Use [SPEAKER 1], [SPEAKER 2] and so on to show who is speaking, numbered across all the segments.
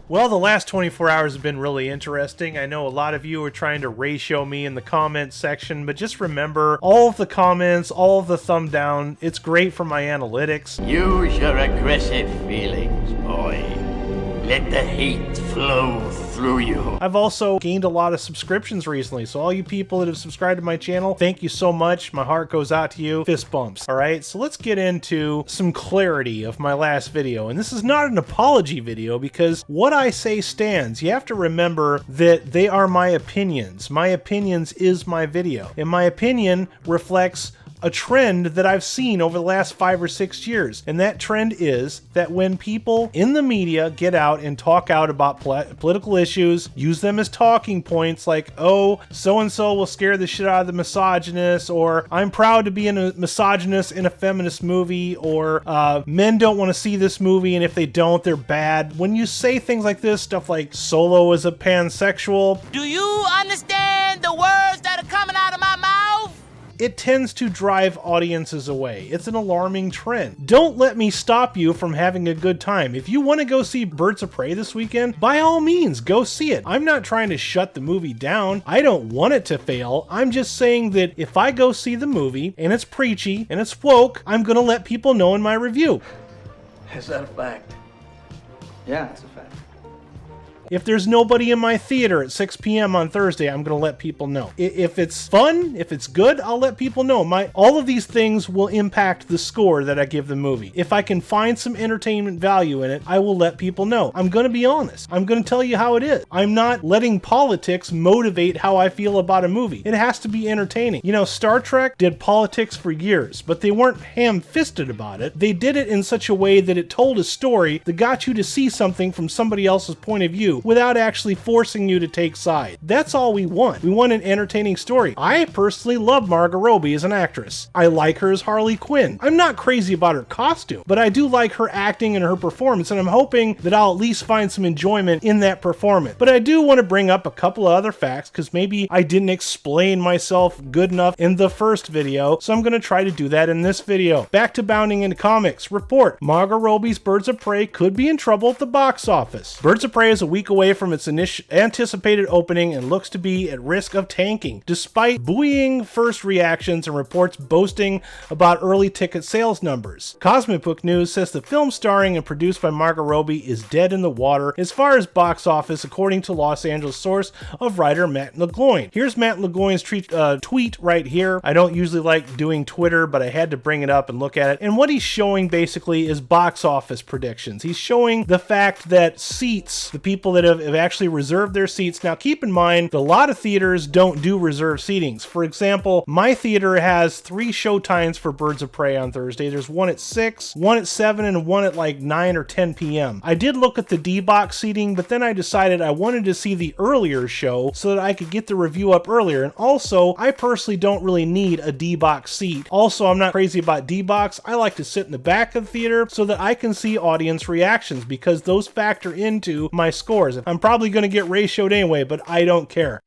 [SPEAKER 1] Well, the last 24 hours have been really interesting. I know a lot of you are trying to ratio me in the comments section, but just remember, all of the comments, all of the thumb down, it's great for my analytics.
[SPEAKER 2] Use your aggressive feelings, boy. Let the hate flow through you.
[SPEAKER 1] I've also gained a lot of subscriptions recently, so all you people that have subscribed to my channel, thank you so much. My heart goes out to you. Fist bumps. Alright, so let's get into some clarity of my last video. And this is not an apology video because what I say stands. You have to remember that they are my opinions. My opinions is my video. And my opinion reflects a trend that I've seen over the last 5 or 6 years. And that trend is that when people in the media get out and talk out about political issues, use them as talking points like, oh, so-and-so will scare the shit out of the misogynist, or I'm proud to be a misogynist in a feminist movie, or men don't want to see this movie, and if they don't, they're bad. When you say things like this, stuff like Solo is a pansexual,
[SPEAKER 3] do you understand the words that are coming out of my mouth?
[SPEAKER 1] It tends to drive audiences away. It's an alarming trend. Don't let me stop you from having a good time. If you want to go see Birds of Prey this weekend, by all means, go see it. I'm not trying to shut the movie down. I don't want it to fail. I'm just saying that if I go see the movie and it's preachy and it's woke, I'm gonna let people know in my review.
[SPEAKER 4] Is that a fact? Yeah, it's a fact.
[SPEAKER 1] If there's nobody in my theater at 6 p.m. on Thursday, I'm going to let people know. If it's fun, if it's good, I'll let people know. All of these things will impact the score that I give the movie. If I can find some entertainment value in it, I will let people know. I'm going to be honest. I'm going to tell you how it is. I'm not letting politics motivate how I feel about a movie. It has to be entertaining. You know, Star Trek did politics for years, but they weren't ham-fisted about it. They did it in such a way that it told a story that got you to see something from somebody else's point of view without actually forcing you to take sides. That's all we want. We want an entertaining story. I personally love Margot Robbie as an actress. I like her as Harley Quinn. I'm not crazy about her costume, but I do like her acting and her performance, and I'm hoping that I'll at least find some enjoyment in that performance. But I do want to bring up a couple of other facts, because maybe I didn't explain myself good enough in the first video, so I'm going to try to do that in this video. Back to Bounding into Comics. Report: Margot Robbie's Birds of Prey could be in trouble at the box office. Birds of Prey is a week away from its anticipated opening and looks to be at risk of tanking, despite buoying first reactions and reports boasting about early ticket sales numbers. Cosmic Book News says the film starring and produced by Margot Robbie is dead in the water as far as box office, according to Los Angeles source of writer Matt LeGloin. Here's Matt LeGloin's tweet right here. I don't usually like doing Twitter, but I had to bring it up and look at it. And what he's showing basically is box office predictions. He's showing the fact that seats, the people that have actually reserved their seats. Now keep in mind that a lot of theaters don't do reserved seatings. For example, my theater has 3 show times for Birds of Prey on Thursday. There's one at 6, one at 7, and one at like 9 or 10 p.m. I did look at the D-box seating, but then I decided I wanted to see the earlier show so that I could get the review up earlier. And also, I personally don't really need a D-box seat. Also, I'm not crazy about D-box. I like to sit in the back of the theater so that I can see audience reactions, because those factor into my scores. I'm probably going to get ratioed anyway, but I don't care.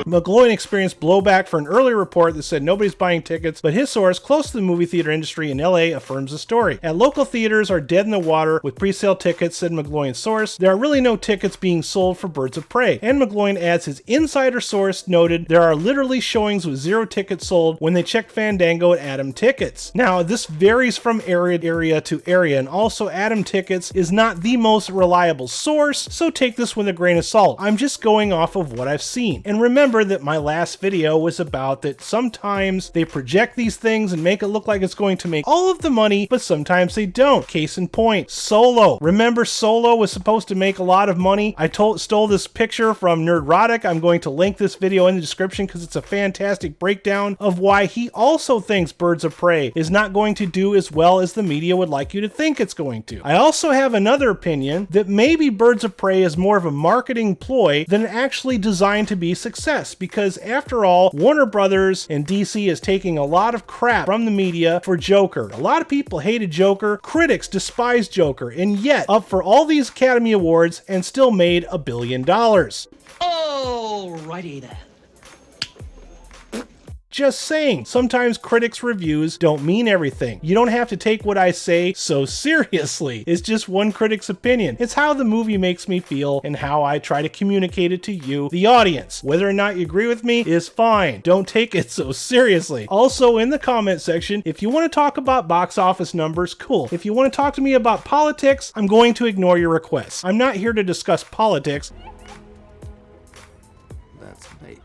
[SPEAKER 1] McGloin experienced blowback for an earlier report that said nobody's buying tickets, but his source close to the movie theater industry in LA affirms the story. At local theaters are dead in the water with pre-sale tickets, said McGloin's source. There are really no tickets being sold for Birds of Prey. And McGloin adds his insider source noted there are literally showings with 0 tickets sold when they check Fandango at Atom Tickets. Now, this varies from area to area, and also Atom Tickets is not the most reliable source, so take this with a grain of salt. I'm just going off of what I've seen. And remember that my last video was about that sometimes they project these things and make it look like it's going to make all of the money, but sometimes they don't. Case in point, Solo. Remember Solo was supposed to make a lot of money? I stole this picture from Nerdrotic. I'm going to link this video in the description because it's a fantastic breakdown of why he also thinks Birds of Prey is not going to do as well as the media would like you to think it's going to. I also have another opinion that maybe Birds of Prey is more of a marketing ploy than actually designed to be success, because after all, Warner Brothers and DC is taking a lot of crap from the media for Joker. A lot of people hated Joker, critics despised Joker, and yet up for all these Academy Awards and still made $1 billion.
[SPEAKER 3] Alrighty then.
[SPEAKER 1] Just saying, sometimes critics' reviews don't mean everything. You don't have to take what I say so seriously. It's just one critic's opinion. It's how the movie makes me feel and how I try to communicate it to you, the audience. Whether or not you agree with me is fine. Don't take it so seriously. Also, in the comment section, if you want to talk about box office numbers, cool. If you want to talk to me about politics, I'm going to ignore your requests. I'm not here to discuss politics.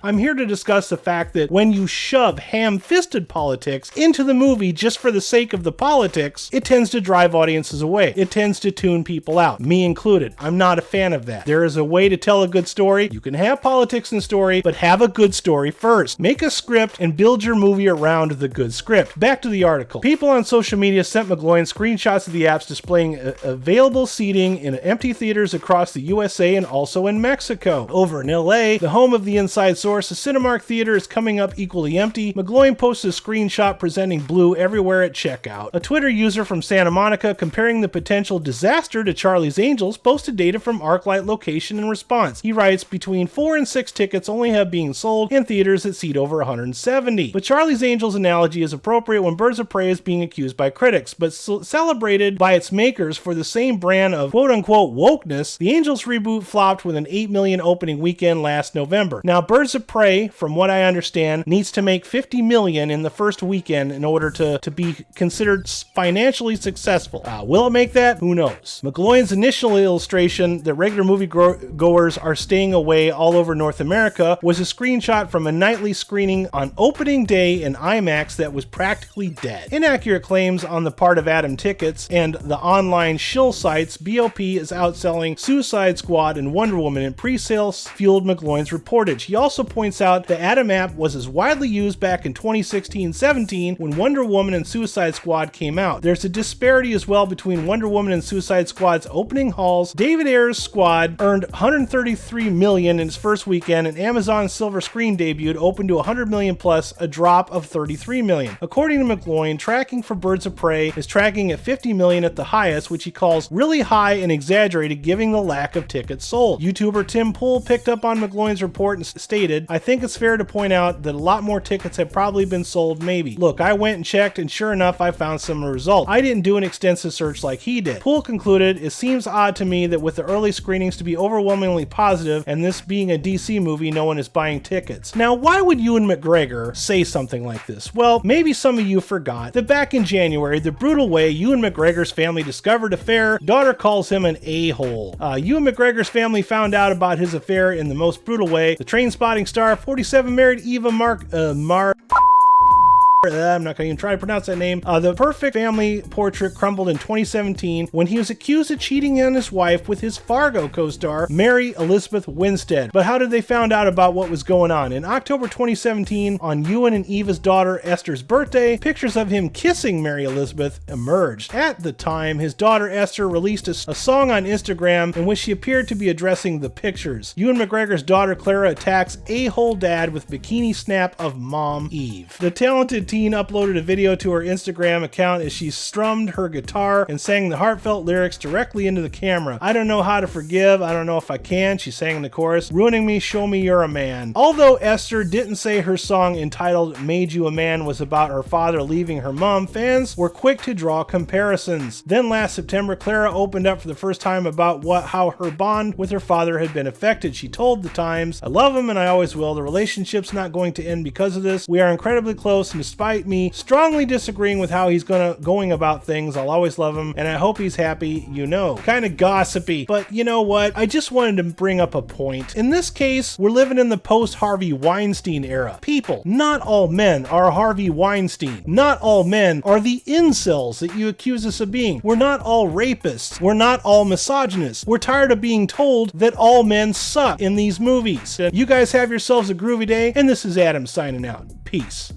[SPEAKER 1] I'm here to discuss the fact that when you shove ham-fisted politics into the movie just for the sake of the politics, it tends to drive audiences away. It tends to tune people out, me included. I'm not a fan of that. There is a way to tell a good story. You can have politics in story, but have a good story first. Make a script and build your movie around the good script. Back to the article. People on social media sent McGloin screenshots of the apps displaying available seating in empty theaters across the USA and also in Mexico. Over in LA, the home of the Inside Source, the Cinemark Theater is coming up equally empty. McGloin posted a screenshot presenting blue everywhere at checkout. A Twitter user from Santa Monica comparing the potential disaster to Charlie's Angels posted data from ArcLight Location in response. He writes, between 4 and 6 tickets only have been sold in theaters that seat over 170. But Charlie's Angels analogy is appropriate when Birds of Prey is being accused by critics, but celebrated by its makers for the same brand of quote-unquote wokeness. The Angels reboot flopped with an $8 million opening weekend last November. Now, Birds of Prey, from what I understand, needs to make $50 million in the first weekend in order to be considered financially successful. Will it make that? Who knows? McGloin's initial illustration that regular moviegoers are staying away all over North America was a screenshot from a nightly screening on opening day in IMAX that was practically dead. Inaccurate claims on the part of Atom Tickets and the online shill sites, BOP is outselling Suicide Squad and Wonder Woman in pre-sales, fueled McGloin's reportage. He also points out the Atom app was as widely used back in 2016-17 when Wonder Woman and Suicide Squad came out. There's a disparity as well between Wonder Woman and Suicide Squad's opening hauls. David Ayer's Squad earned $133 million in its first weekend, and Amazon's Silver Screen debuted opened to $100 million plus, a drop of $33 million. According to McGloin, tracking for Birds of Prey is tracking at $50 million at the highest, which he calls really high and exaggerated given the lack of tickets sold. YouTuber Tim Pool picked up on McGloin's report and stated, I think it's fair to point out that a lot more tickets have probably been sold maybe. Look, I went and checked and sure enough I found similar results. I didn't do an extensive search like he did. Poole concluded, it seems odd to me that with the early screenings to be overwhelmingly positive and this being a DC movie no one is buying tickets. Now why would Ewan McGregor say something like this? Well, maybe some of you forgot that back in January, the brutal way Ewan McGregor's family discovered affair, daughter calls him an a-hole. Ewan McGregor's family found out about his affair in the most brutal way. The Trainspotting star, 47, married Eva I'm not going to even try to pronounce that name. The perfect family portrait crumbled in 2017 when he was accused of cheating on his wife with his Fargo co-star, Mary Elizabeth Winstead. But how did they find out about what was going on? In October 2017, on Ewan and Eva's daughter Esther's birthday, pictures of him kissing Mary Elizabeth emerged. At the time, his daughter Esther released a song on Instagram in which she appeared to be addressing the pictures. Ewan McGregor's daughter Clara attacks a-hole dad with bikini snap of mom Eve. The talented teen uploaded a video to her Instagram account as she strummed her guitar and sang the heartfelt lyrics directly into the camera. I don't know how to forgive, I don't know if I can, she sang in the chorus. Ruining me, show me you're a man. Although Esther didn't say her song entitled Made You a Man was about her father leaving her mom, fans were quick to draw comparisons. Then last September, Clara opened up for the first time about how her bond with her father had been affected. She told The Times, I love him and I always will. The relationship's not going to end because of this. We are incredibly close, and despite me strongly disagreeing with how he's going about things, I'll always love him and I hope he's happy, you know. Kind of gossipy, but you know what? I just wanted to bring up a point. In this case, we're living in the post-Harvey Weinstein era. People, not all men are Harvey Weinstein. Not all men are the incels that you accuse us of being. We're not all rapists. We're not all misogynists. We're tired of being told that all men suck in these movies. You guys have yourselves a groovy day, and this is Adam signing out. Peace.